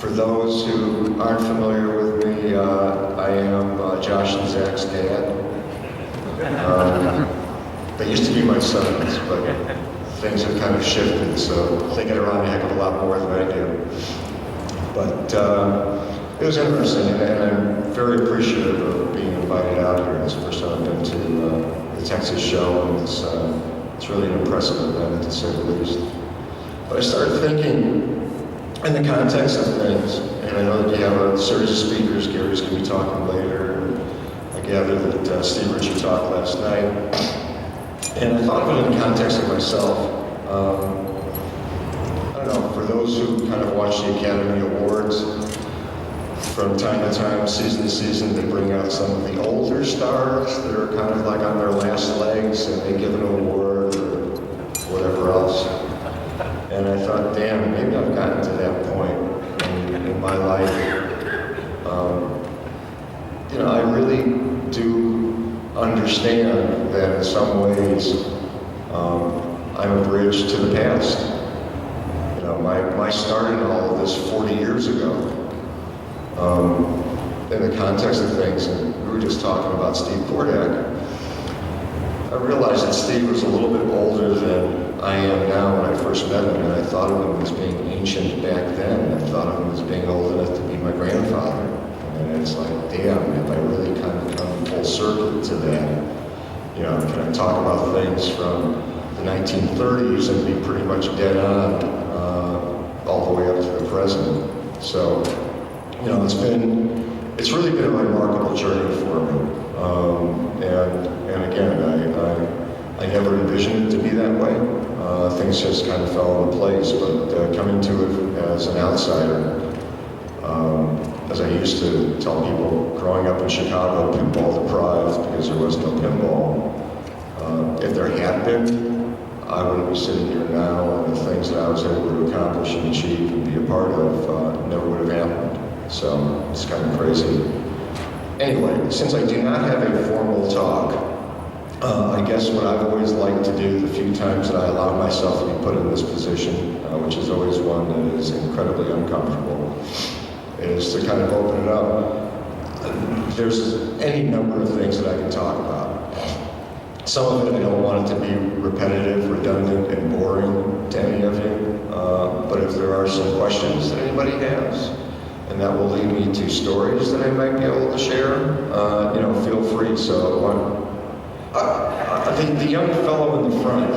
For those who aren't familiar with me, I am Josh and Zach's dad. They used to be my sons, but things have kind of shifted, so they get around a heck of a lot more than I do. But it was interesting, and I'm very appreciative of being invited out here. It's the first time I've been to the Texas show, and it's really an impressive event, to say the least. But I started thinking, in the context of things, and I know that you have a series of speakers, Gary's going to be talking later, and I gather that Steve Ritchie talked last night, and I thought of it in the context of myself. I don't know, for those who kind of watch the Academy Awards, from time to time, season to season, they bring out some of the older stars that are kind of like on their last legs, and they give an award or whatever else. And I thought, damn, maybe I've gotten to that point in my life. I really do understand that in some ways I'm a bridge to the past. My start in all of this 40 years ago. In the context of things, and we were just talking about Steve Kordak, I realized that Steve was a little bit older than I am now when I first met him, and I thought of him as being ancient back then. I thought of him as being old enough to be my grandfather. And it's like, damn, have I really kind of come full circle to that? Can I talk about things from the 1930s and be pretty much dead on all the way up to the present? So, it's really been a remarkable journey for me. And again, I never envisioned it to be that way. Things just kind of fell into place, but coming to it as an outsider, as I used to tell people growing up in Chicago, pinball deprived because there was no pinball. If there had been, I wouldn't be sitting here now, and the things that I was able to accomplish and achieve and be a part of never would have happened. So it's kind of crazy. Anyway, since I do not have a formal talk, I guess what I've always liked to do the few times that I allow myself to be put in this position, which is always one that is incredibly uncomfortable, is to kind of open it up. There's any number of things that I can talk about. Some of it I don't want it to be repetitive, redundant, and boring to any of you, but if there are some questions that anybody has, and that will lead me to stories that I might be able to share, feel free. So the young fellow in the front.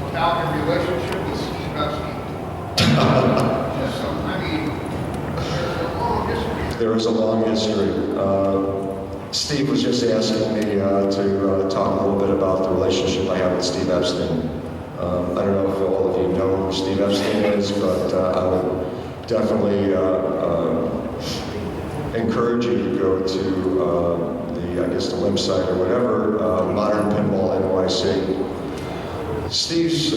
Without a relationship with Steve Epstein. There is a long history. Steve was just asking me to talk a little bit about the relationship I have with Steve Epstein. I don't know if all of you know who Steve Epstein is, but I would definitely encourage you to go to the LIMP site or whatever, Modern Pinball NYC. Steve's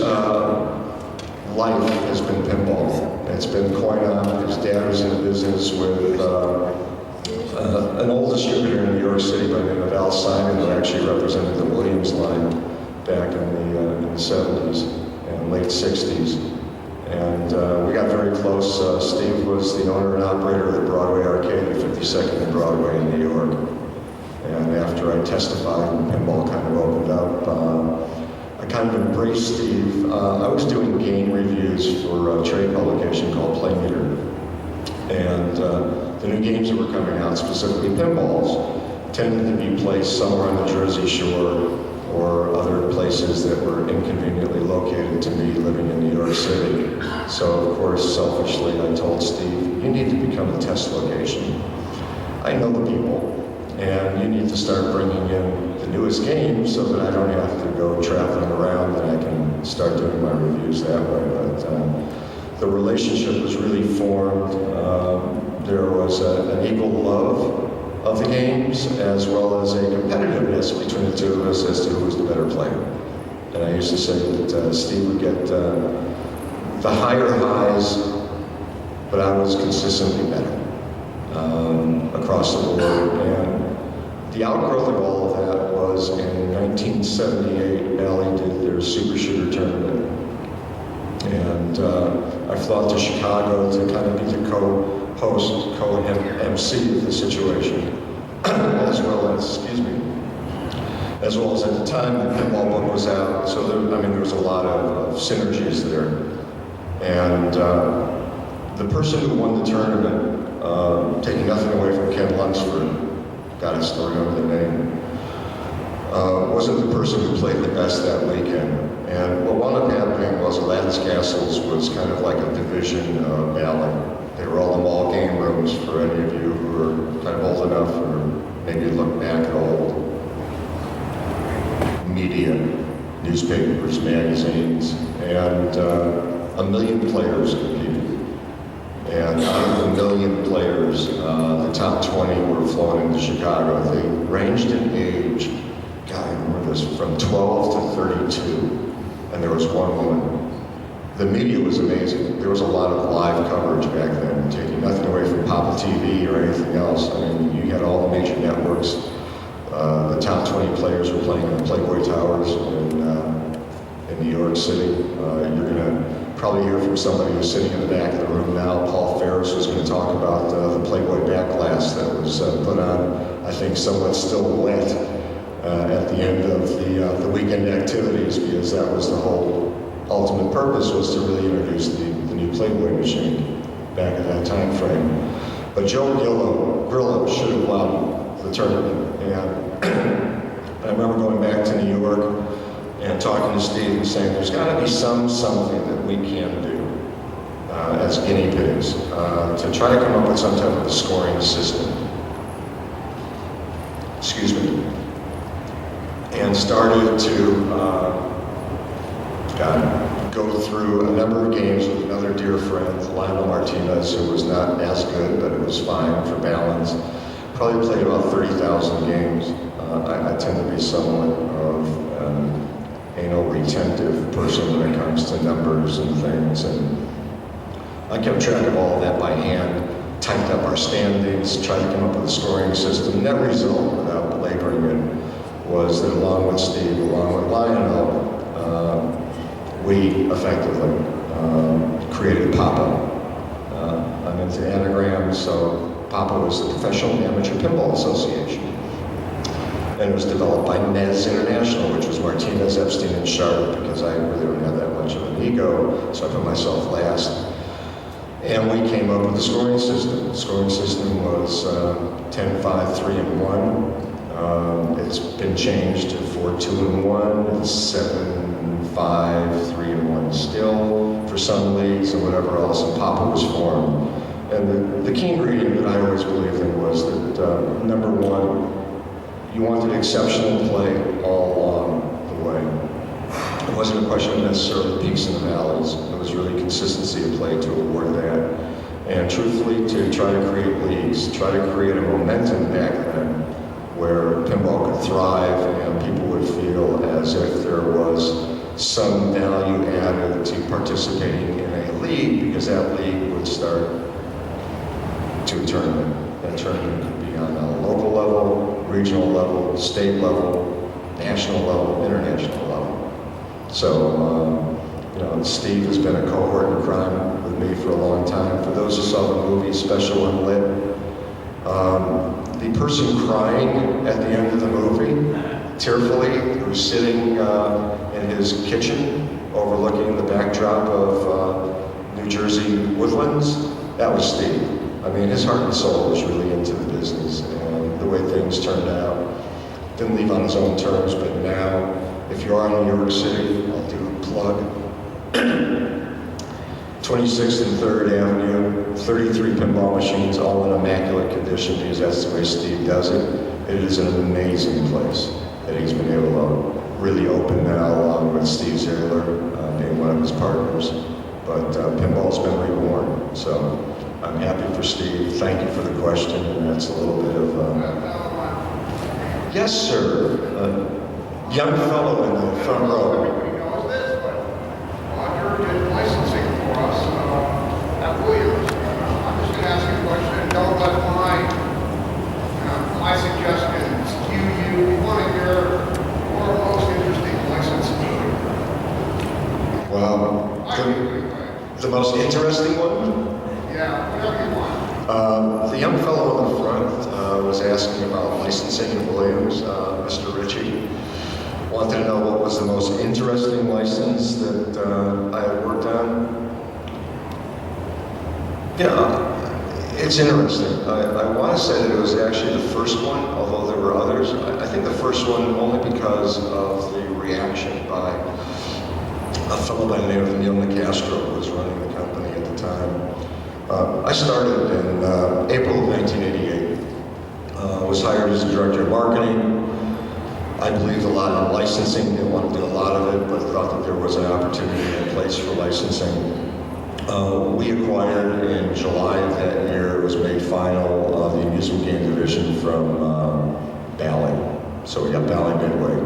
life has been pinball. It's been coin-op. His dad was in business with an old distributor in New York City by the name of Al Simon, who actually represented the Williams line back in the 70s and late 60s. And we got very close. Steve was the owner and operator of the Broadway Arcade at 52nd and Broadway in New York. And after I testified and pinball kind of opened up, I kind of embraced Steve. I was doing game reviews for a trade publication called Playmeter. And the new games that were coming out, specifically pinballs, tended to be placed somewhere on the Jersey Shore or other places that were inconveniently located to me living in New York City. So of course, selfishly, I told Steve, you need to become a test location. I know the people, and you need to start bringing in the newest games so that I don't have to go traveling around and I can start doing my reviews that way. But the relationship was really formed. There was an equal love of the games, as well as a competitiveness between the two of us as to who was the better player. And I used to say that Steve would get the higher highs, but I was consistently better across the board. And the outgrowth of all of that was in 1978, Alley did their Super Shooter tournament. And I've thought to Chicago to kind of be the co-host, co-MC of the situation, as well as at the time the pinball book was out. So there was a lot of synergies there. And the person who won the tournament, taking nothing away from Ken Lunsford, God, I still remember the name, wasn't the person who played the best that weekend. And what wound up happening was Aladdin's Castles was kind of like a division ballot. They were all the mall game rooms for any of you who are kind of old enough or maybe look back at old media, newspapers, magazines, and 1 million players competed. And out of the 1 million players, the top 20 were flown into Chicago. They ranged in age, God, I remember this, from 12 to 32, and there was one woman. The media was amazing. There was a lot of live coverage back then, taking nothing away from Papa TV or anything else. I mean, you had all the major networks. The top 20 players were playing in the Playboy Towers in New York City. You're going to probably hear from somebody who's sitting in the back of the room now. Paul Ferris was going to talk about the Playboy backglass that was put on, I think, somewhat still wet at the end of the weekend activities, because that was the whole ultimate purpose, was to really introduce the new Playboy machine back at that time frame. But Joe Grillo should have won the tournament. And I remember going back to New York and talking to Steve and saying, there's got to be something that we can do as guinea pigs to try to come up with some type of a scoring system. Excuse me. And started to go through a number of games with another dear friend, Lionel Martinez, who was not as good, but it was fine for balance. Probably played about 30,000 games. I tend to be somewhat of an anal retentive person when it comes to numbers and things, and I kept track of all of that by hand, typed up our standings, tried to come up with a scoring system. Net result, without belaboring it, was that along with Steve, along with Lionel, we effectively created PAPA. I'm into anagrams, so PAPA was the Professional Amateur Pinball Association. And it was developed by NES International, which was Martinez, Epstein, and Sharpe, because I really don't have that much of an ego, so I put myself last. And we came up with the scoring system. The scoring system was 10, 5, 3, and 1. It's been changed to 4, 2, and 1. It's 7, 5, 3, and 1 still for some leagues and whatever else, and PAPA was formed. And the key ingredient that I always believed in was that, number one, you wanted exceptional play all along the way. It wasn't a question of necessarily peaks and valleys. It was really consistency of play to award that. And truthfully, to try to create leagues, try to create a momentum back then where pinball could thrive and people would feel as if there was some value added to participating in a league, because that league would start to a tournament. That tournament could be on a local level, regional level, state level, national level, international level. So, Steve has been a cohort in crime with me for a long time. For those who saw the movie Special Unlit, the person crying at the end of the movie, tearfully, who's sitting in his kitchen overlooking the backdrop of New Jersey woodlands, that was Steve. I mean, his heart and soul was really into the business, and the way things turned out, didn't leave on his own terms, but now, if you are in New York City, I'll do a plug. 26th and 3rd Avenue, 33 pinball machines, all in immaculate condition, because that's the way Steve does it. It is an amazing place that he's been able to really open now, along with Steve Zahler being one of his partners. But pinball's been reborn, so I'm happy for Steve. Thank you for the question, and that's a little bit of... Yes, sir. Young fellow in the front row. Everybody knows this, but Roger did licensing for us at Williams. I'm just going to ask you a question. Don't let my suggestion skew you. We want to hear more most interesting licenses. Well, I agree. interesting one? Yeah, whatever you want. The young fellow in the front was asking about licensing at Williams, Mr. Ritchie. Wanted to know what was the most interesting license that I had worked on. Yeah, it's interesting. I want to say that it was actually the first one, although there were others. I think the first one only because of the reaction by a fellow by the name of Neil Nicastro, who was running the company at the time. I started in April of 1988. Was hired as a director of marketing. I believed a lot in licensing, didn't want to do a lot of it, but thought that there was an opportunity in place for licensing. We acquired in July of that year, it was made final, the amusement game division from Bally. So we got Bally Midway.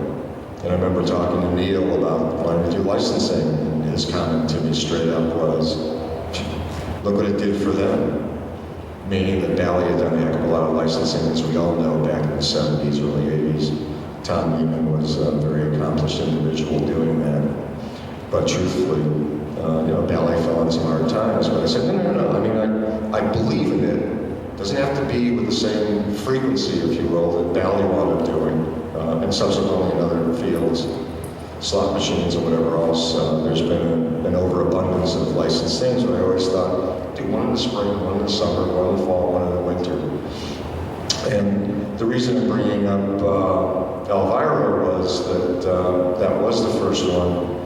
And I remember talking to Neil about wanting to do licensing, and his comment to me straight up was, look what it did for them. Meaning that Bally had done a heck of a lot of licensing, as we all know, back in the 70s, early 80s. Tom Neiman was a very accomplished individual doing that. But truthfully, Bally fell in some hard times. But I said, no. I mean, I believe in it. It doesn't have to be with the same frequency, if you will, that Bally wound up doing, and subsequently in other fields, slot machines or whatever else. There's been an overabundance of licensed things, but I always thought, do one in the spring, one in the summer, one in the fall, one in the winter. And the reason I'm bringing up Elvira was that that was the first one.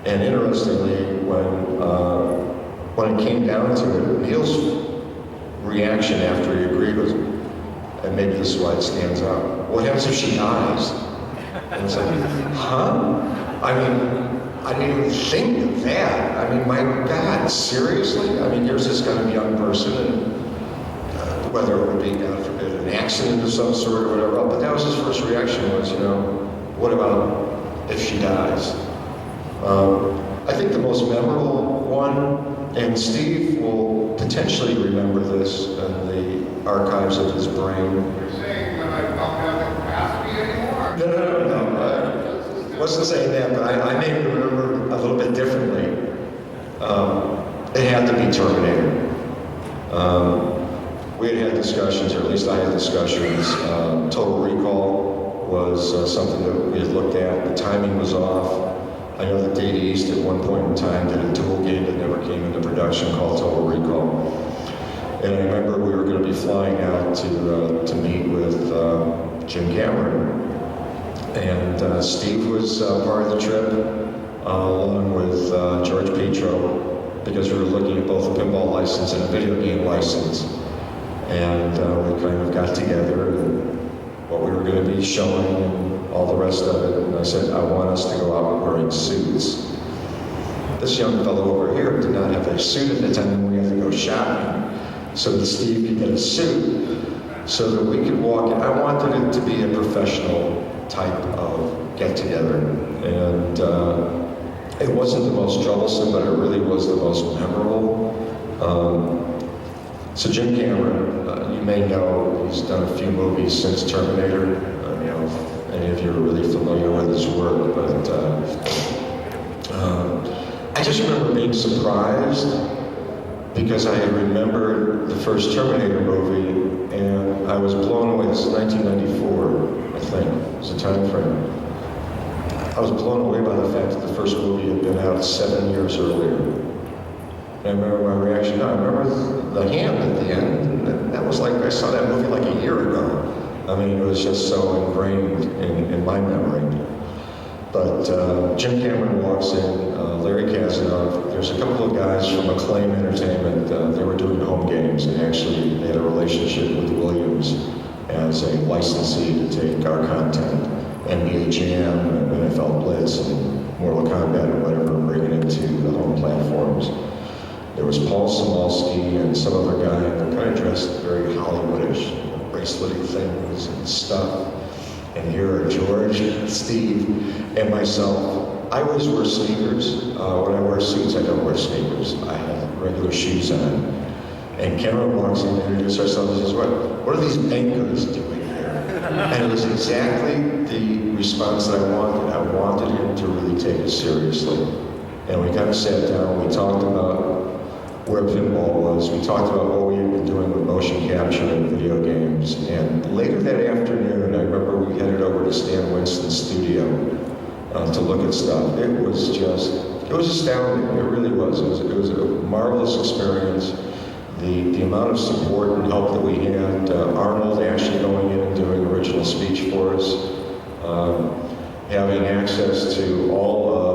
And interestingly, when it came down to it, Neil's reaction after he agreed was, and maybe this is why it stands out, what happens if she dies? And it's like, huh? I mean, I didn't even think of that. I mean, my God, seriously? I mean, here's this kind of young person, and whether it would be, God forbid, an accident of some sort or whatever, but that was his first reaction was, what about if she dies? I think the most memorable one, and Steve will potentially remember this in the archives of his brain. You're saying that I don't have the capacity anymore? No. I wasn't saying that, but I may remember a little bit differently. It had to be Terminator. We had discussions, or at least I had discussions. Total Recall was something that we had looked at. The timing was off. I know that Data East at one point in time did a dual game that never came into production called Total Recall. And I remember we were going to be flying out to meet with Jim Cameron. And Steve was part of the trip, along with George Petro, because we were looking at both a pinball license and a video game license. And we kind of got together and what we were going to be showing and all the rest of it. And I said, I want us to go out wearing suits. This young fellow over here did not have a suit at the time, and we had to go shopping so that Steve could get a suit so that we could walk in. I wanted it to be a professional type of get-together. And it wasn't the most troublesome, but it really was the most memorable. So Jim Cameron, you may know, he's done a few movies since Terminator. If any of you are really familiar with his work, but I just remember being surprised because I had remembered the first Terminator movie, and I was blown away. This is 1994, I think, was the time frame. I was blown away by the fact that the first movie had been out 7 years earlier. And I remember my reaction. I remember the hand at the end. And that was like, I saw that movie like a year ago. I mean, it was just so ingrained in my memory. But Jim Cameron walks in, Larry Kazanoff. There's a couple of guys from Acclaim Entertainment. They were doing home games, and actually they had a relationship with Williams as a licensee to take our content, NBA Jam, and NFL Blitz, and Mortal Kombat, and whatever, and bring it into the home platforms. There was Paul Samolsky and some other guy, and they're kind of dressed very Hollywoodish, bracelety things and stuff. And here are George, Steve, and myself. I always wear sneakers. When I wear suits, I don't wear sneakers. I have regular shoes on. And Cameron walks in and introduces herself and says, what are these bankers doing here? And it was exactly the response that I wanted. I wanted him to really take it seriously. And we kind of sat down, we talked about where pinball was. We talked about what we had been doing with motion capture in video games. And later that afternoon, I remember we headed over to Stan Winston's studio to look at stuff. It was astounding. It really was. It was a marvelous experience. The amount of support and help that we had, Arnold actually going in and doing original speech for us, having access to all of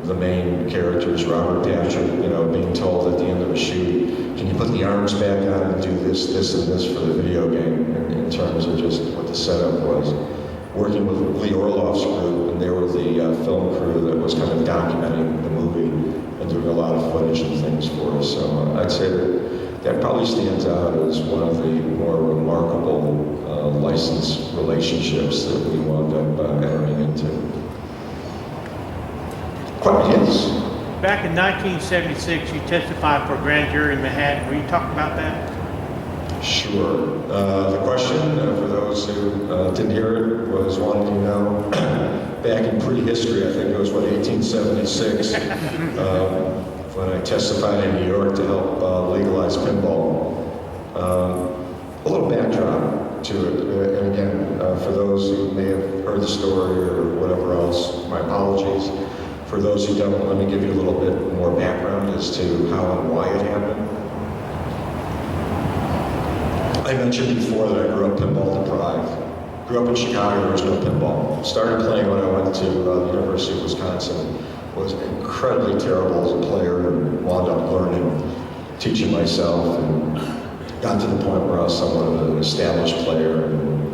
the main characters, Robert Patrick, being told at the end of a shoot, can you put the arms back on and do this, and this for the video game, in terms of just what the setup was. Working with Lee Orloff's group, and they were the film crew that was kind of documenting the movie and doing a lot of footage and things for us. So I'd say that probably stands out as one of the more remarkable license relationships that we wound up entering into. Yes. Back in 1976, you testified for a grand jury in Manhattan. Will you talk about that? Sure. The question, for those who didn't hear it, was wanting to know, back in prehistory, I think it was, 1876, when I testified in New York to help legalize pinball. A little backdrop to it, and again, for those who may have heard the story or whatever else, my apologies. For those who don't, let me give you a little bit more background as to how and why it happened. I mentioned before that I grew up pinball deprived. Grew up in Chicago, there was no pinball. Started playing when I went to the University of Wisconsin. Was incredibly terrible as a player and wound up learning, teaching myself, and got to the point where I was somewhat of an established player. And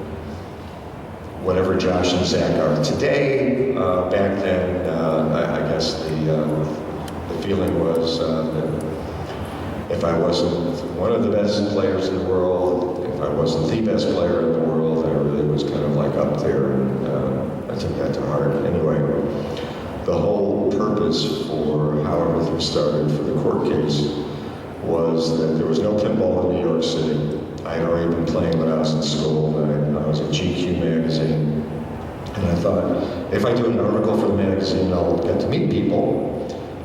whatever Josh and Zach are today, back then, I guess the feeling was that if I wasn't one of the best players in the world, if I wasn't the best player in the world, I really was kind of like up there, and I took that to heart. Anyway, the whole purpose for how everything started for the court case was that there was no pinball in New York City. I had already been playing when I was in school, and I was in GQ magazine. And I thought, if I do an article for the magazine, I'll get to meet people.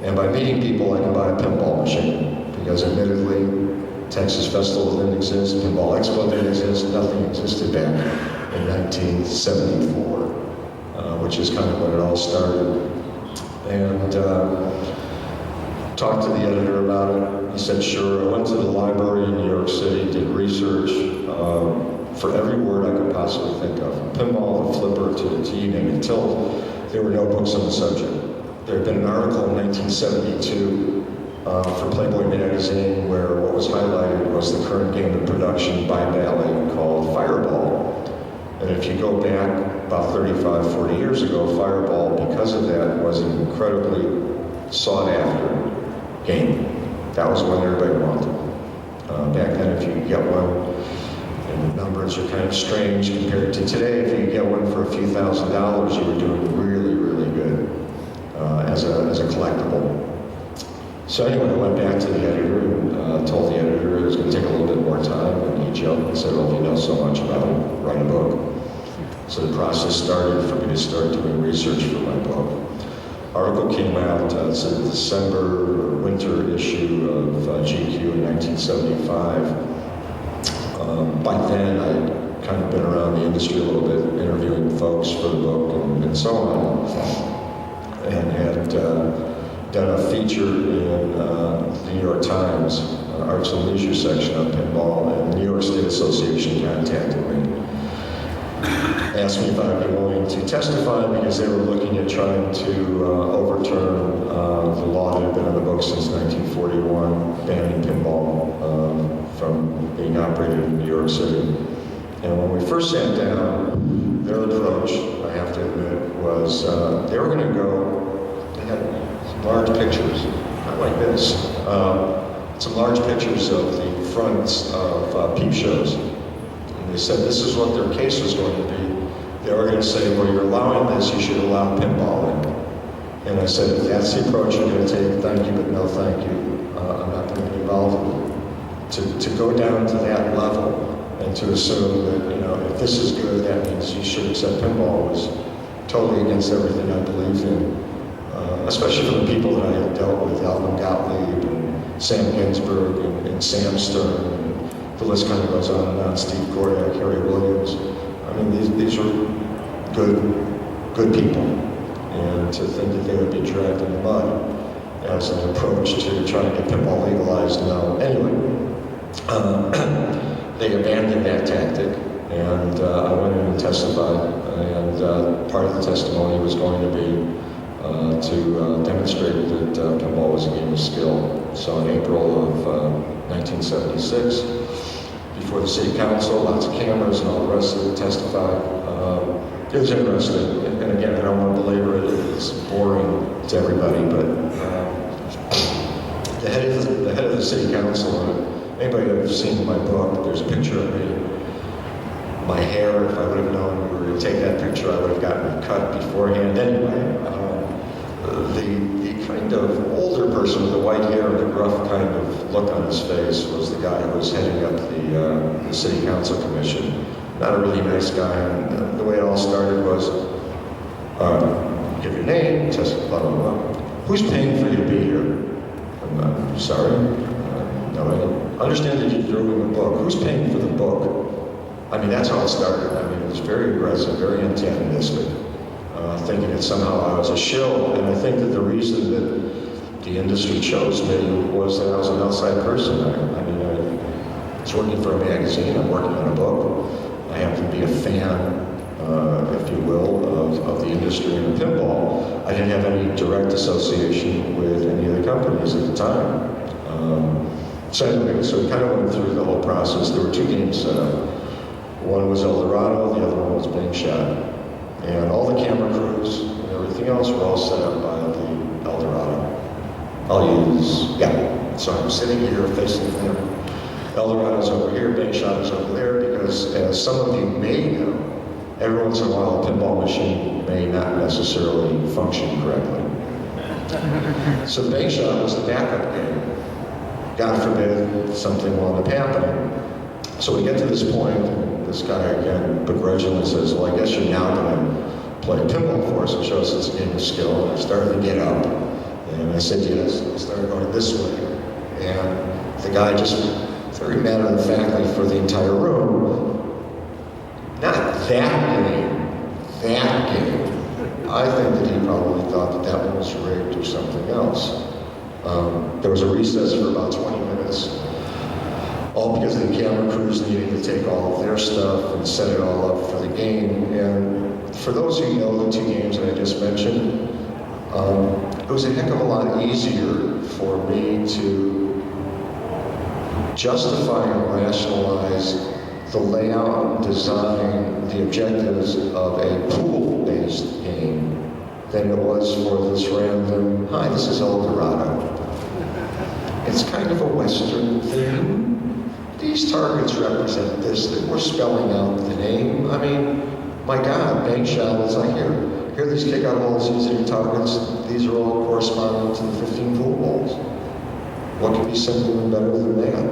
And by meeting people, I can buy a pinball machine. Because admittedly, Texas Festival didn't exist, Pinball Expo didn't exist, nothing existed back in 1974, which is kind of when it all started. And talked to the editor about it. He said, sure. I went to the library in New York City, did research for every word I could possibly think of, from pinball to flipper to the T-name, until there were no books on the subject. There had been an article in 1972 for Playboy magazine where what was highlighted was the current game in production by Bally called Fireball. And if you go back about 35, 40 years ago, Fireball, because of that, was an incredibly sought after game. That was what everybody wanted. Back then, if you could get one, and the numbers are kind of strange compared to today, if you could get one for a few $1,000s, you were doing really, really good as a collectible. So anyway, I went back to the editor and told the editor it was going to take a little bit more time, and he joked and said, well, if you know so much about it, write a book. So the process started for me to start doing research for my book. Article came out, it's a December or winter issue of GQ in 1975. By then, I'd kind of been around the industry a little bit, interviewing folks for the book and so on, and had done a feature in the New York Times, Arts and Leisure section on pinball, and the New York State Association contacted me. Asked me if I'd be willing to testify because they were looking at trying to overturn the law that had been on the books since 1941, banning pinball from being operated in New York City. And when we first sat down, their approach, I have to admit, was they were going to go, they had some large pictures, not like this, some large pictures of the fronts of peep shows. And they said this is what their case was going to be. They were going to say, well, you're allowing this, you should allow pinball in. And I said, if that's the approach you're going to take, thank you, but no thank you. I'm not going to be involved with it. To go down to that level and to assume that, if this is good, that means you should accept pinball was totally against everything I believed in. Especially for the people that I had dealt with, Alvin Gottlieb and Sam Ginsberg and Sam Stern, and the list kind of goes on and on, Steve Kordak, Harry Williams. I mean, these are good people. And to think that they would be dragged in the mud as an approach to trying to get pinball legalized now. Anyway, they abandoned that tactic, and I went in and testified, and part of the testimony was going to be to demonstrate that pinball was a game of skill. So in April of 1976, before the city council, lots of cameras and all the rest of it testified. It was interesting, and again, I don't want to belabor it, it's boring to everybody, but the head of the city council, anybody who's seen my book, there's a picture of me. My hair, if I would have known we were going to take that picture, I would have gotten it cut beforehand. Anyway, the kind of older person with the white hair and the gruff kind of look on his face was the guy who was heading up the city council commission. Not a really nice guy, and the way it all started was, give your name, test, blah, blah, blah. Who's paying for you to be here? I'm sorry, no, I don't understand that you're doing a book. Who's paying for the book? I mean, that's how it started. I mean, it was very aggressive, very antagonistic, thinking that somehow I was a shill. And I think that the reason that the industry chose me was that I was an outside person. I mean, I was working for a magazine, I'm working on a book. I happen to be a fan, if you will, of the industry and of pinball. I didn't have any direct association with any of the companies at the time. So anyway, so we kind of went through the whole process. There were two games set up. One was El Dorado, the other one was Bank Shot. And all the camera crews and everything else were all set up by the El Dorado. I'll use, yeah. So I'm sitting here facing them. El Dorado's over here, Bank Shot is over there, because as some of you may know, every once in a while a pinball machine may not necessarily function correctly. So the Bank Shot was the backup game. God forbid something wound up happening. So we get to this point, and this guy again begrudgingly says, well, I guess you're now going to play pinball for us and show us it's a game of skill. And I started to get up, and I said yes. I started going this way, and the guy just very matter-of-factly for the entire room, not that game, that game. I think that he probably thought that that one was rigged or something else. There was a recess for about 20 minutes, all because the camera crews needed to take all of their stuff and set it all up for the game. And for those who know the two games that I just mentioned, it was a heck of a lot easier for me to justify and rationalize the layout and design, the objectives of a pool-based game than it was for this random, hi, this is El Dorado. It's kind of a Western theme. These targets represent this, that we're spelling out the name. I mean, my God, Bank Shot is like, here these kick-out holes, these are your targets. These are all corresponding to the 15 pool balls. What could be simpler and better than that?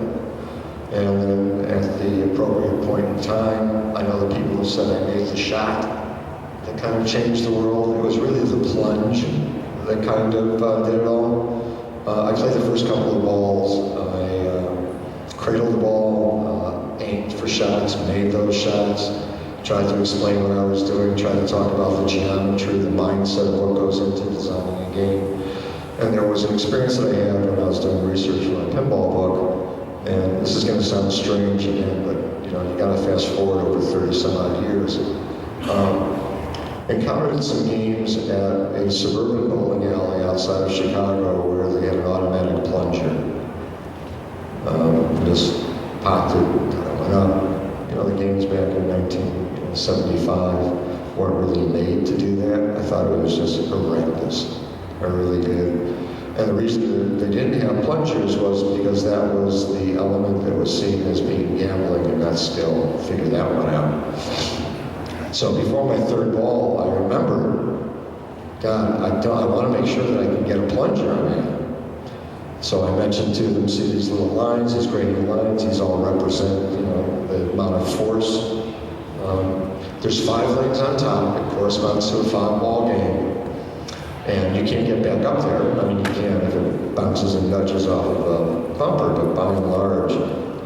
And then at the appropriate point in time, I know the people who said I made the shot that kind of changed the world. It was really the plunge that kind of did it all. I played the first couple of balls. I cradled the ball, aimed for shots, made those shots, tried to explain what I was doing, tried to talk about the geometry, the mindset of what goes into designing a game. And there was an experience that I had when I was doing research for my pinball book, and this is going to sound strange again, but you know, you got to fast forward over 30 some odd years. Encountered some games at a suburban bowling alley outside of Chicago where they had an automatic plunger. Just popped it, kind of went up. You know, the games back in 1975 weren't really made to do that. I thought it was just horrendous. I really did. And the reason that they didn't have plungers was because that was the element that was seen as being gambling and not skill. Figure that one out. So before my third ball, I remember, God, I want to make sure that I can get a plunger on it. So I mentioned to them, see these little lines, these gradient lines, these all represent, you know, the amount of force. There's 5 legs on top. It corresponds to a 5-ball game. And you can't get back up there. I mean, you can if it bounces and nudges off of a bumper, but by and large,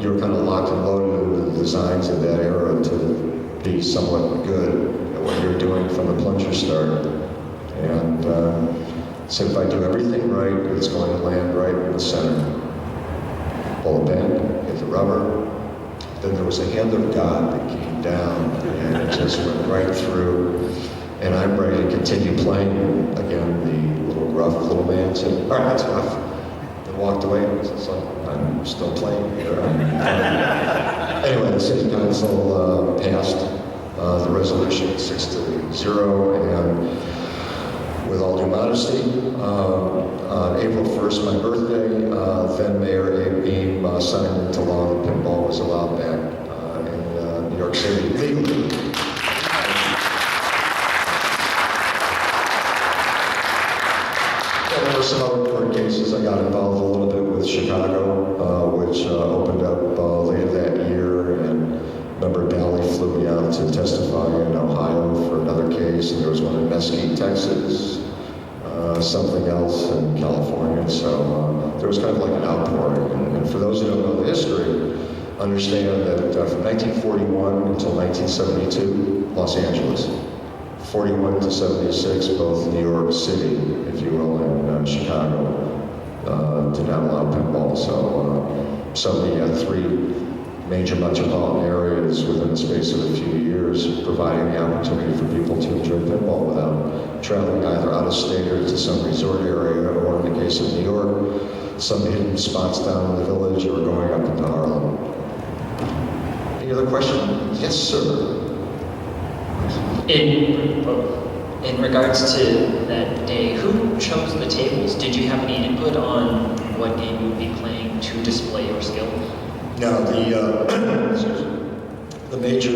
you're kind of locked and loaded into the designs of that era to be somewhat good at what you're doing from the plunger start. And so if I do everything right, it's going to land right in the center. Pull a bend, hit the rubber. Then there was a hand of God that came down and it just went right through. And I'm ready to continue playing. Again, the little rough little man said, all right, that's enough. And walked away. It's like, I'm still playing here. Anyway, the city council passed the resolution 6-0. And with all due modesty, on April 1st, my birthday, then Mayor Abe Beam signed into law that pinball was allowed back in New York City legally. There were some other court cases. I got involved a little bit with Chicago, which opened up later that year, and Member Bally flew me out to testify in Ohio for another case, and there was one in Mesquite, Texas, something else in California. So there was kind of like an outpouring. And for those who don't know the history, understand that from 1941 until 1972, Los Angeles. 41 to 76, both New York City, if you will, and Chicago did not allow pinball. So suddenly you had three major metropolitan areas within the space of a few years, providing the opportunity for people to enjoy pinball without traveling either out of state or to some resort area, or in the case of New York, some hidden spots down in the village or going up into Harlem. Any other question? Yes, sir. In regards to that day, who chose the tables? Did you have any input on what game you would be playing to display your skill? No, the major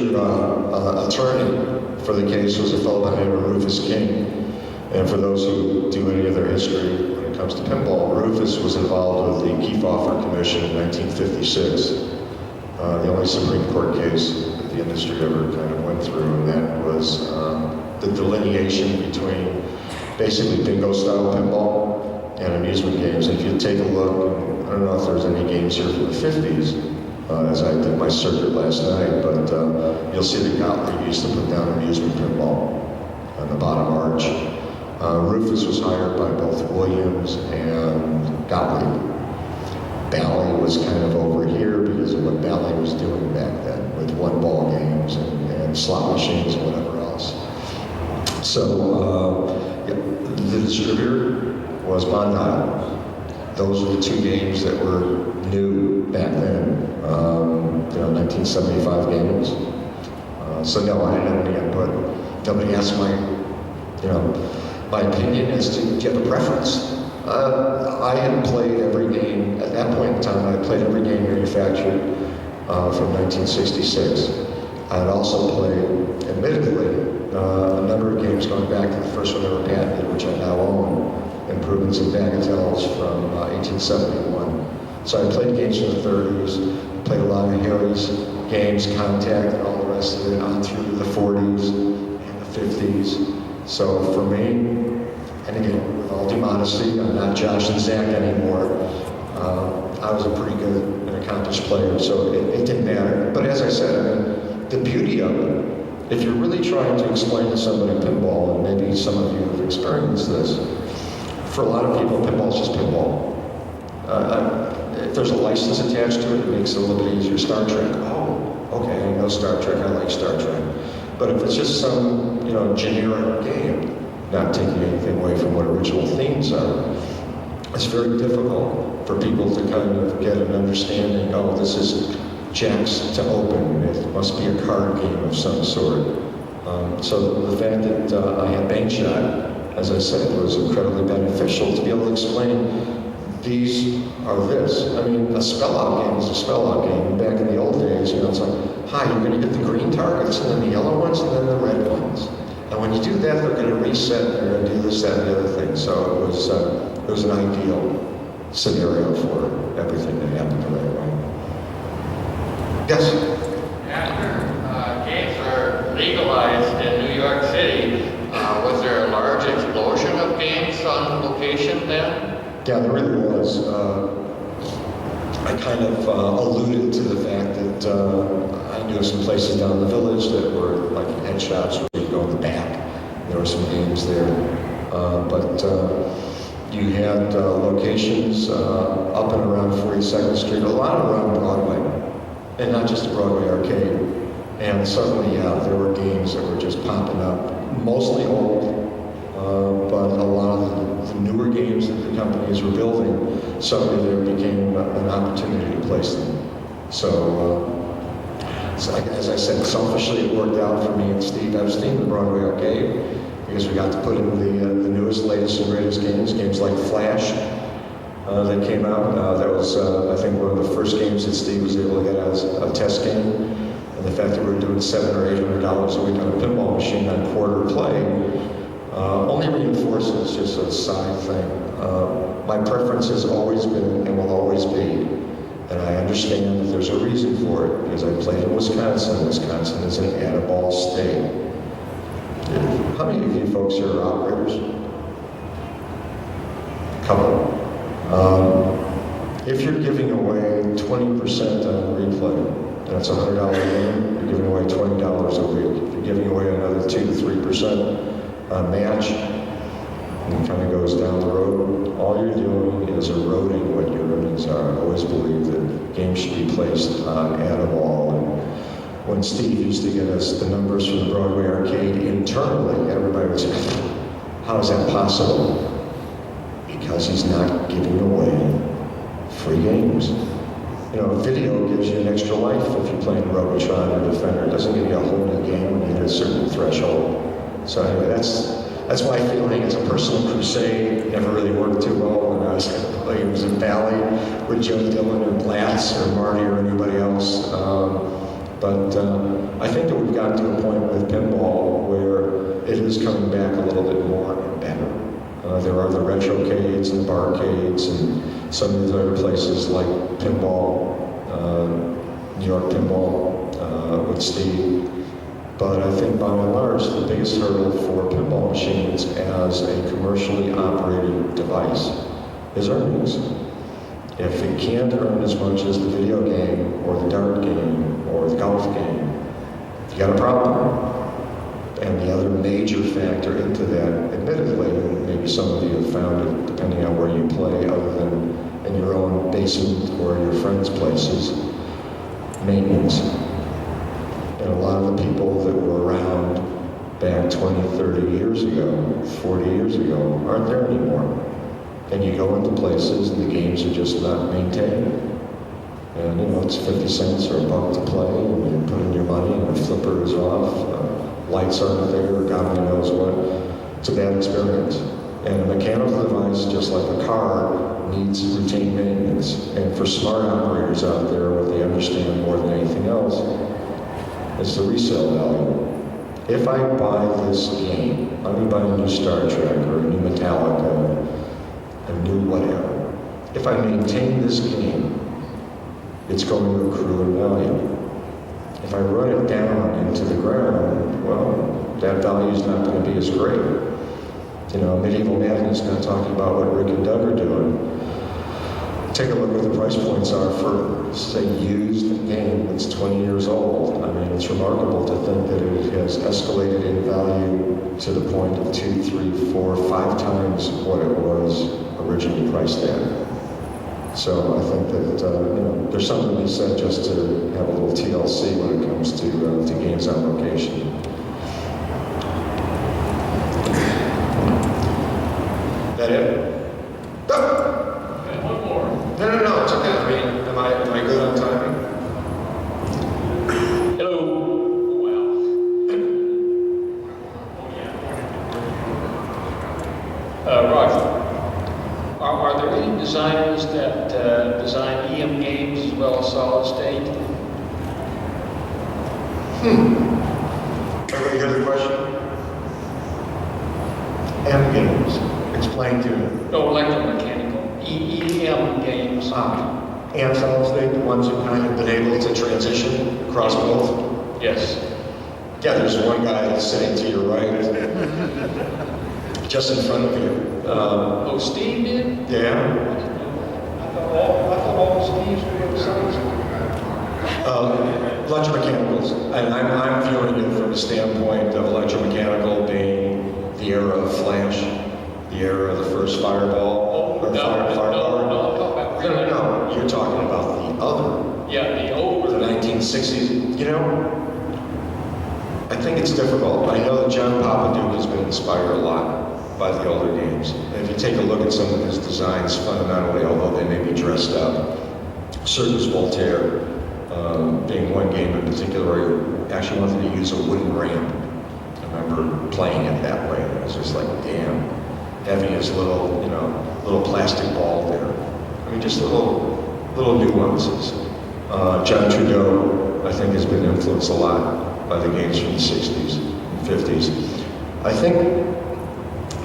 attorney for the case was a fellow by the name of Rufus King. And for those who do any of their history when it comes to pinball, Rufus was involved with the Kefauver Commission in 1956, the only Supreme Court case that the industry ever kind of went through, and that was the delineation between basically bingo-style pinball and amusement games. And if you take a look, I don't know if there's any games here from the 50s, as I did my circuit last night, but you'll see the Gottlieb used to put down amusement pinball on the bottom arch. Rufus was hired by both Williams and Gottlieb. Bally was kind of over here because of what Bally was doing back then with one-ball games and slot machines and whatever else. So the distributor was Mondale. Those were the two games that were new back then, 1975 games. So no, I didn't have any input. Nobody asked my opinion as to do you have a preference. I had played every game, at that point in time, I had played every game manufactured from 1966. I had also played, admittedly, a number of games going back to the first one ever patented, which I now own, Improvements in Bagatelles from 1871. So I played games from the 30s, played a lot of Harry's games, Contact, and all the rest of it, on through the 40s and the 50s. So for me, and again, with all due modesty, I'm not Josh and Zach anymore. I was a pretty good and accomplished player, so it didn't matter. But as I said, I mean, the beauty of it, if you're really trying to explain to somebody pinball, and maybe some of you have experienced this, for a lot of people, pinball is just pinball. If there's a license attached to it, it makes it a little bit easier. Star Trek, oh, okay, I know Star Trek, I like Star Trek. But if it's just some, generic game, not taking anything away from what original themes are, it's very difficult for people to kind of get an understanding, oh, this is jacks to open, it must be a card game of some sort. So the fact that I had bank shot, as I said, was incredibly beneficial to be able to explain these are this. I mean, a spell-out game is a spell-out game. And back in the old days, it's like, hi, you're going to get the green targets, and then the yellow ones, and then the red ones. And when you do that, they're going to reset, and they're going to do this, that, and the other thing. So it was an ideal scenario for everything that happened that way. Yes? After games were legalized in New York City, was there a large explosion of games Yeah, there really was. I kind of alluded to the fact that I knew some places down in the village that were like head shops where you go in the back. There were some games there. But you had locations up and around 42nd Street, a lot around Broadway, and not just the Broadway arcade. And suddenly, yeah, there were games that were just popping up, mostly old, but a lot of the newer games that the companies were building, suddenly there became an opportunity to place them. So as I said, selfishly it worked out for me and Steve Epstein, the Broadway arcade, because we got to put in the newest, latest, and greatest games like Flash that came out. That was, I think, one of the first games that Steve was able to get as a test game. And the fact that we were doing $700 or $800 a week on a pinball machine on quarter play only reinforces just a side thing. My preference has always been and will always be, and I understand that there's a reason for it, because I played in Wisconsin. Wisconsin is an add-a-ball state. How many of you folks here are operators? Couple. If you're giving away 20% on replay, that's a $100 game, you're giving away $20 a week. If you're giving away another 2 to 3% on match, and it kind of goes down the road, all you're doing is eroding what your earnings are. I always believe that games should be placed on add-a-ball. And when Steve used to get us the numbers from the Broadway arcade internally, everybody would say, how is that possible? Because he's not giving away free games. You know, video gives you an extra life if you're playing Robotron or Defender. It doesn't give you a whole new game when you hit a certain threshold. So anyway, that's my feeling. It's a personal crusade. It never really worked too well when I was playing games in Valley with Joe Dillon or Blatz or Marty or anybody else. But I think that we've gotten to a point with pinball where it is coming back a little bit more and better. There are the retrocades and the barcades and some of these other places like pinball, New York pinball with Steve. But I think by and large, the biggest hurdle for pinball machines as a commercially operated device is earnings. If it can't earn as much as the video game or the dart game or the golf game, you got a problem. And the other major factor into that, admittedly, and maybe some of you have found it depending on where you play, other than in your own basement or your friends' places, maintenance. And a lot of the people that were around back 20, 30 years ago, 40 years ago, aren't there anymore. And you go into places and the games are just not maintained. And you know, it's 50 cents or $1 to play, and you put in your money and the flipper is off. Lights aren't there, God only knows what. It's a bad experience. And a mechanical device, just like a car, needs routine maintenance. And for smart operators out there, what they understand more than anything else is the resale value. If I buy this game, let me buy a new Star Trek or a new Metallica, a new whatever. If I maintain this game, it's going to accrue in value. If I run it down into the ground, well, that value is not going to be as great. You know, Medieval Madness is not talking about what Rick and Doug are doing. Take a look what the price points are for, say, used game that's 20 years old. I mean, it's remarkable to think that it has escalated in value to the point of 2, 3, 4, 5 times what it was originally priced at. So I think that you know, there's something to be said just to have a little TLC when it comes to games on location. That it? No. And one more. No, it's okay. I mean, am I good on timing? Hello. Well. Roger. Are there any designers that design EM games as well as solid state? Everybody hear the question? M games. Explain to me. No, electromechanical. EM games. And solid state, the ones who kind of been able to transition across both? Yes. Yeah, there's one guy that's sitting to your right, just in front of you. Oh, Steve did? Yeah. I thought all Steve's were sons. Electromechanicals, and I'm viewing it from the standpoint of electromechanical being the era of Flash, the era of the first Fireball, or Fireball. No, I'm talking about. No, you're talking about the other, Yeah, the older. the 1960s. You know, I think it's difficult. I know that John Papaduke has been inspired a lot by the older games. And if you take a look at some of his designs, fundamentally, although they may be dressed up, Circus Voltaire, being one game in particular where he actually wanted to use a wooden ramp. I remember playing it that way. It was just like, damn, having his little, little plastic ball there. I mean, just little nuances. John Trudeau, I think, has been influenced a lot by the games from the 60s and 50s. I think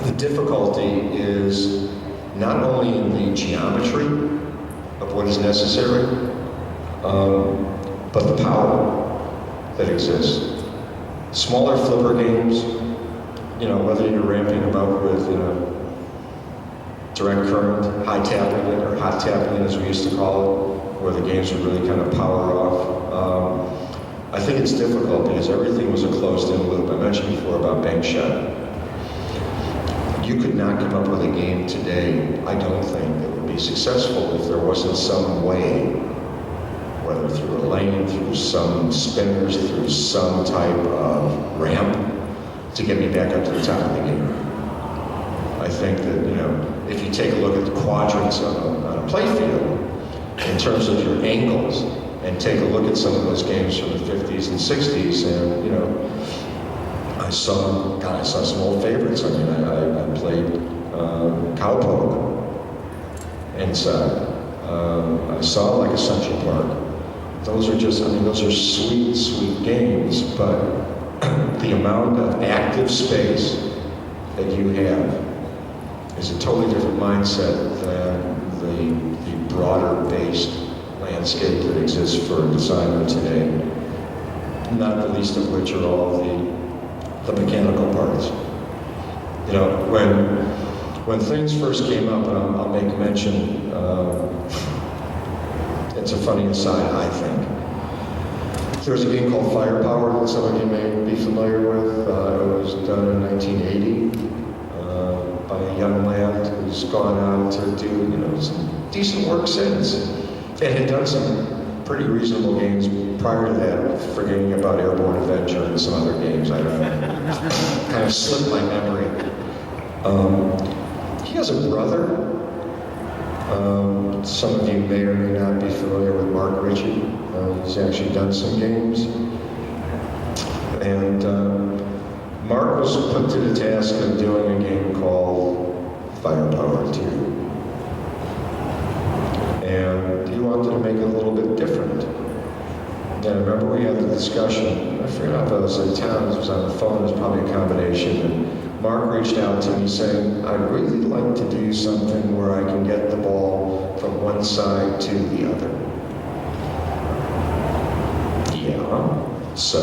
the difficulty is not only in the geometry of what is necessary, but the power that exists. Smaller flipper games, whether you're ramping them up with, direct current, high tapping it, or hot tapping it as we used to call it, where the games would really kind of power off. I think it's difficult because everything was a closed-in loop. I mentioned before about bank shot. You could not come up with a game today, I don't think, that would be successful if there wasn't some way, whether through a lane, through some spinners, through some type of ramp, to get me back up to the top of the game. I think that, if you take a look at the quadrants on a play field, in terms of your angles, and take a look at some of those games from the 50s and 60s, and, I saw some old favorites. I mean, I played Cowpoke inside. I saw like Central Park. Those are those are sweet, sweet games, but the amount of active space that you have is a totally different mindset than the broader-based landscape that exists for a designer today, not the least of which are all the mechanical parts. When things first came up, and I'll make mention, it's a funny aside, I think. There was a game called Firepower that some of you may be familiar with. It was done in 1980 by a young lad who's gone on to do, some decent work since, and had done some pretty reasonable games prior to that, forgetting about Airborne Adventure and some other games. I don't know. Kind of slipped my memory. He has a brother. Some of you may or may not be familiar with Mark Ritchie. He's actually done some games. And Mark was put to the task of doing a game called Firepower 2. And he wanted to make it a little bit different. And I remember we had the discussion, I forget if I was in town, it was on the phone, it was probably a combination, and Mark reached out to me saying, I'd really like to do something where I can get the ball from one side to the other. Yeah, so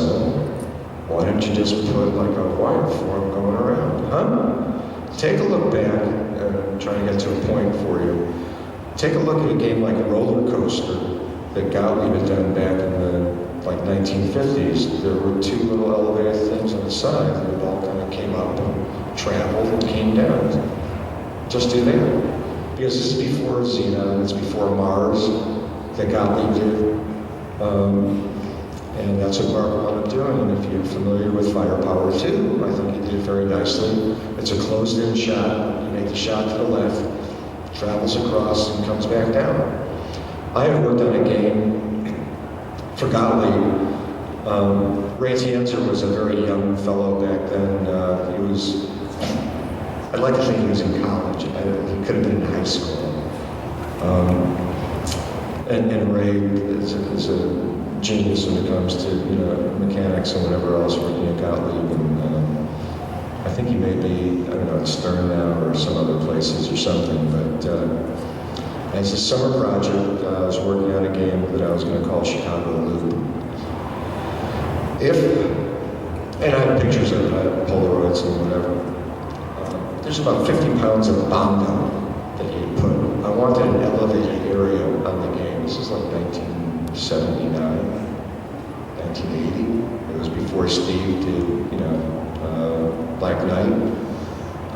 why don't you just put like a wire form going around, huh? Take a look back, I'm trying to get to a point for you. Take a look at a game like Roller Coaster that Gottlieb had done back in the 1950s. There were two little elevator things on the side that all kind of came up and traveled and came down. Just do that. Because this is before Xenon, it's before Mars that Gottlieb did. And that's what Mark wound up doing. And if you're familiar with Firepower 2, I think he did it very nicely. It's a closed-in shot. You make the shot to the left, travels across, and comes back down. I had worked on a game for Gottlieb. Ray Tienzer was a very young fellow back then. I'd like to think he was in college. He could have been in high school. And Ray is a genius when it comes to mechanics and whatever else working at Gottlieb. And I think he may be, I don't know, at Stern now or some other places or something. But as a summer project, I was working on a game that I was going to call Chicago Loop. And I had pictures of it, I had Polaroids and whatever. there's about 50 pounds of Bondo that you put. I wanted an elevated area on the game. This is like 1979, 1980. It was before Steve did, Black Knight.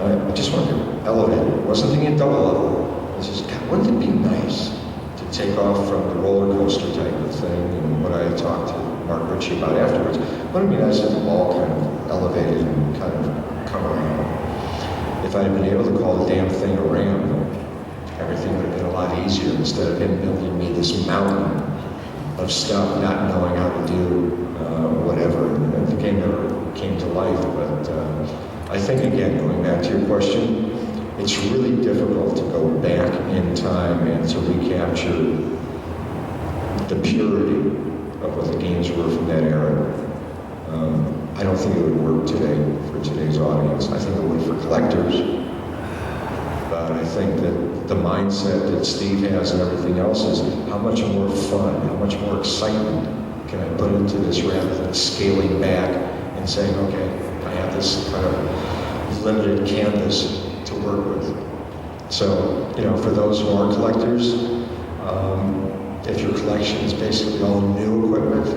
I just wanted to elevate it. I wasn't thinking double level. I was just, God, wouldn't it be nice to take off from the roller coaster type of thing and what I had talked to Mark Ritchie about afterwards? Wouldn't it be nice if the ball kind of elevated and kind of come around? If I had been able to call the damn thing a ramp, everything would have been a lot easier instead of him building me this mountain of stuff, not knowing how to do whatever. And the game never came to life, but I think, again, going back to your question, it's really difficult to go back in time and to recapture the purity of what the games were from that era. I don't think it would work today for today's audience. I think it would for collectors. But I think that the mindset that Steve has and everything else is how much more fun, how much more excitement can I put into this rather than scaling back and saying, okay, I have this kind of limited canvas to work with. So, for those who are collectors, if your collection is basically all new equipment,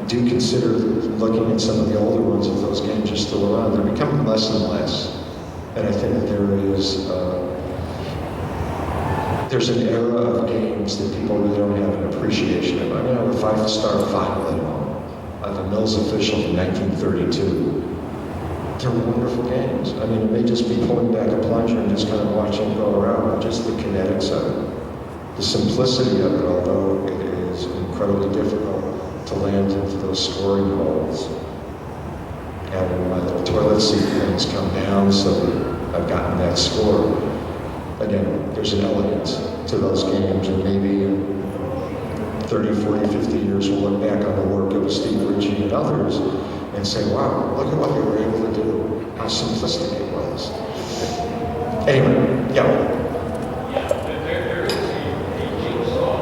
do consider looking at some of the older ones if those games are still around. They're becoming less and less. And I think that there's an era of games that people really don't have an appreciation of. I mean, I have a 5-star final at home. I have a Mills Official from 1932. They're wonderful games. I mean, it may just be pulling back a plunger and just kind of watching it go around, but just the kinetics of it. The simplicity of it, although it is incredibly difficult to land into those scoring holes. Having my little toilet seat things come down so that I've gotten that score. Again, there's an elegance to those games, and maybe in 30, 40, 50 years we'll look back on the work of Steve Ritchie and others and say, wow, look at what they were able to do, how simplistic it was. Anyway, yeah. There is a jigsaw.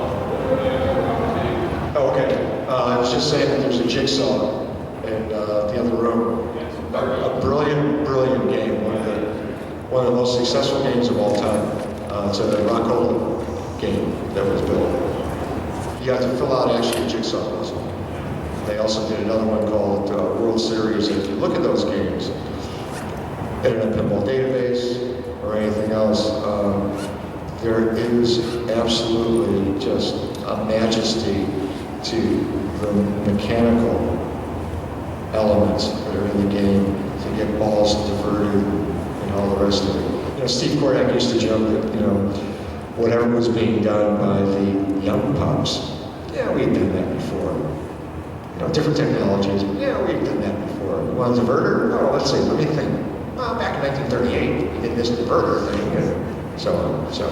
Oh, okay. I was just saying that there's a jigsaw in the other room. A brilliant, brilliant game. One of the most successful games of all time. It's a Rockola game that was built. You have to fill out actually a jigsaw puzzle. They also did another one called World Series. And if you look at those games, Internet Pinball Database or anything else, there is absolutely just a majesty to the mechanical elements that are in the game to get balls diverted and all the rest of it. Steve Kordak used to joke that, whatever was being done by the young pups, yeah, we've done that before. Different technologies, yeah, we've done that before. You want a diverter? Oh, let's see, let me think. Well, back in 1938, we did this diverter thing, and so on, so.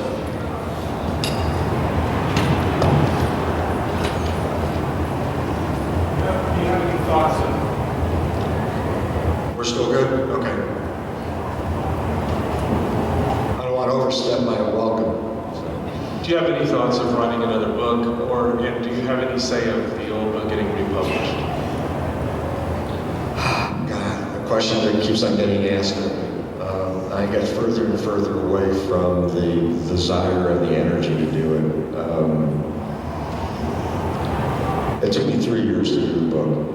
Do you have any thoughts on We're still good? Okay. I don't want to overstep my welcome. Do you have any thoughts of writing another book, or do you have any say of the old book getting republished? God, a question that keeps on getting asked of me. I get further and further away from the desire and the energy to do it. It took me 3 years to do the book.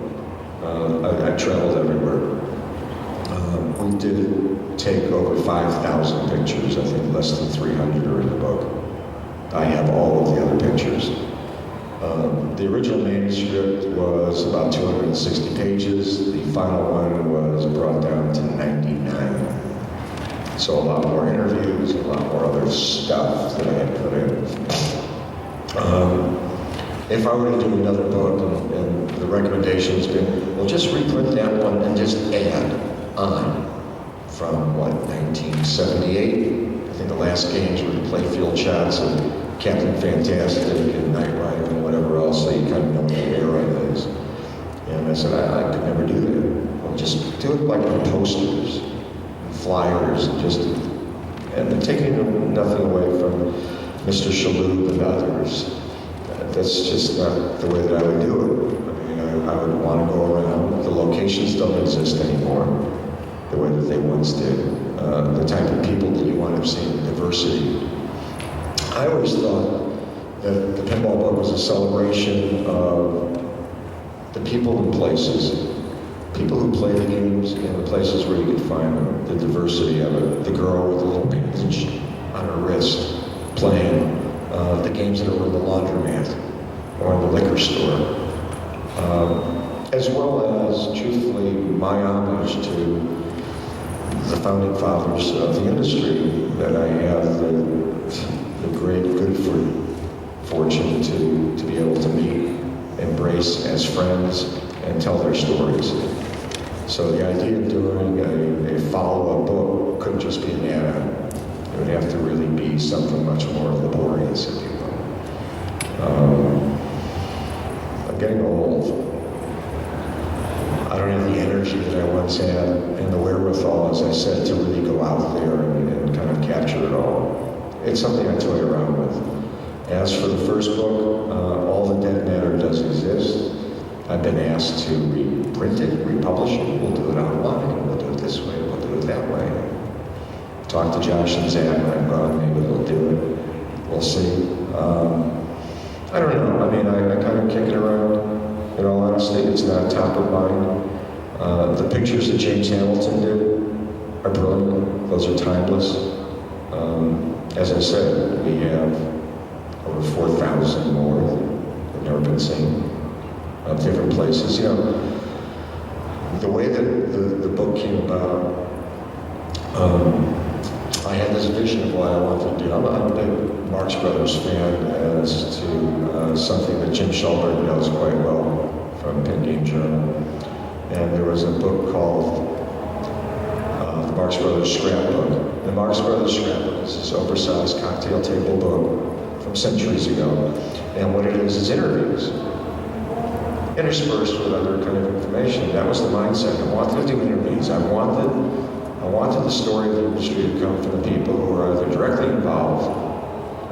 I traveled everywhere. We did take over 5,000 pictures. I think less than 300 are in the book. I have all of the other pictures. The original manuscript was about 260 pages. The final one was brought down to 99. So a lot more interviews, a lot more other stuff that I had put in. If I were to do another book, and the recommendation has been, well, just reprint that one and just add on from, 1978? I think the last games were the playfield shots of Captain Fantastic and Knight Rider and whatever else, so you kind of know what the era is. And I said, I could never do that. Well, just do it like on posters, and flyers, and and taking nothing away from Mr. Shalhoub and others. That's just not the way that I would do it. I mean, I would want to go around. The locations don't exist anymore the way that they once did. the type of people that you want to see in diversity. I always thought that the pinball book was a celebration of the people and places, people who play the games and the places where you could find them, the diversity of it. The girl with the little bandage on her wrist playing, the games that are in the laundromat or in the liquor store, as well as, truthfully, my homage to the founding fathers of the industry that I have the great good fortune to be able to meet, embrace as friends, and tell their stories. So the idea of doing a follow-up book couldn't just be an add-on. It would have to really be something much more laborious, if you will. I'm getting old. I don't have the energy that I once had and the wherewithal, as I said, to really go out there and kind of capture it all. It's something I toy around with. As for the first book, all the dead matter does exist. I've been asked to reprint it, republish it. We'll do it online. We'll do it this way. We'll do it that way. Talk to Josh and Zach when I'm gone. Maybe they'll do it. We'll see. I don't know. I mean, I kind of kick it around. In all honesty, it's not top of mind. The pictures that James Hamilton did are brilliant. Those are timeless. As I said, we have over 4,000 more that have never been seen of different places. You know, the way that the book came about, I had this vision of what I wanted to do. I'm a big Marx Brothers fan as to something that Jim Schulberg knows quite well from Pin Game Journal. And there was a book called the Marx Brothers Scrapbook. The Marx Brothers Scrapbook is this oversized cocktail table book from centuries ago. And what it is interviews, interspersed with other kind of information. That was the mindset. I wanted to do interviews. I wanted the story of the industry to come from the people who were either directly involved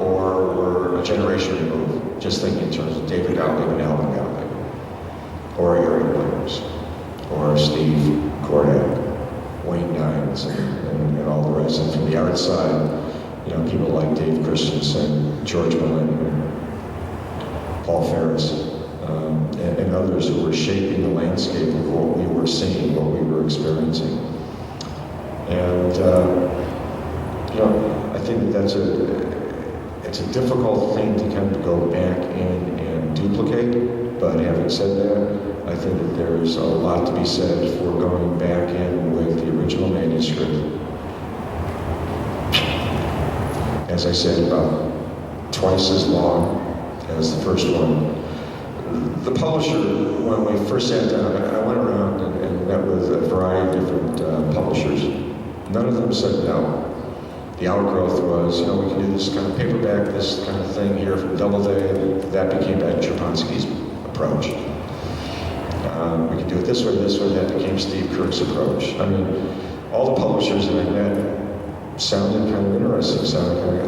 or were a generation removed. Just think in terms of David Gottlieb and Alvin Gottlieb, or Aaron Williams, or Steve Kordak, Wayne Dines, and all the rest. And from the art side, you know, people like Dave Christensen, George Malin, Paul Ferris, and others who were shaping the landscape of what we were seeing, what we were experiencing. And you know, I think that's it's a difficult thing to kind of go back in and duplicate. But having said that, I think that there's a lot to be said for going back in with the original manuscript. As I said, about twice as long as the first one. The publisher, when we first sat down, I went around and met with a variety of different publishers. None of them said no. The outgrowth was, you know, we can do this kind of paperback, this kind of thing here from Doubleday. That became Ed Chirponsky's approach. We could do it this way, that became Steve Kirk's approach. I mean, all the publishers that I met sounded kind of interesting,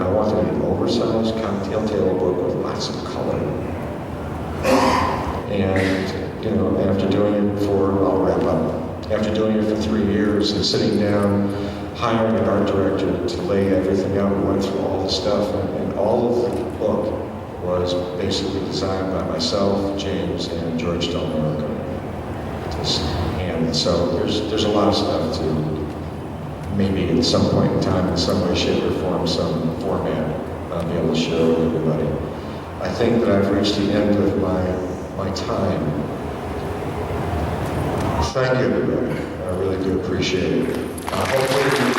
I wanted an oversized cocktail table book with lots of color. And, you know, after doing it I'll wrap up. After doing it for 3 years and sitting down, hiring an art director to lay everything out, we went through all the stuff, and all of the book was basically designed by myself, James, and George Del Morico. And so there's a lot of stuff to maybe at some point in time, in some way, shape, or form, some format, be able to share with everybody. I think that I've reached the end of my time. Thank you, everybody. I really do appreciate it. Hopefully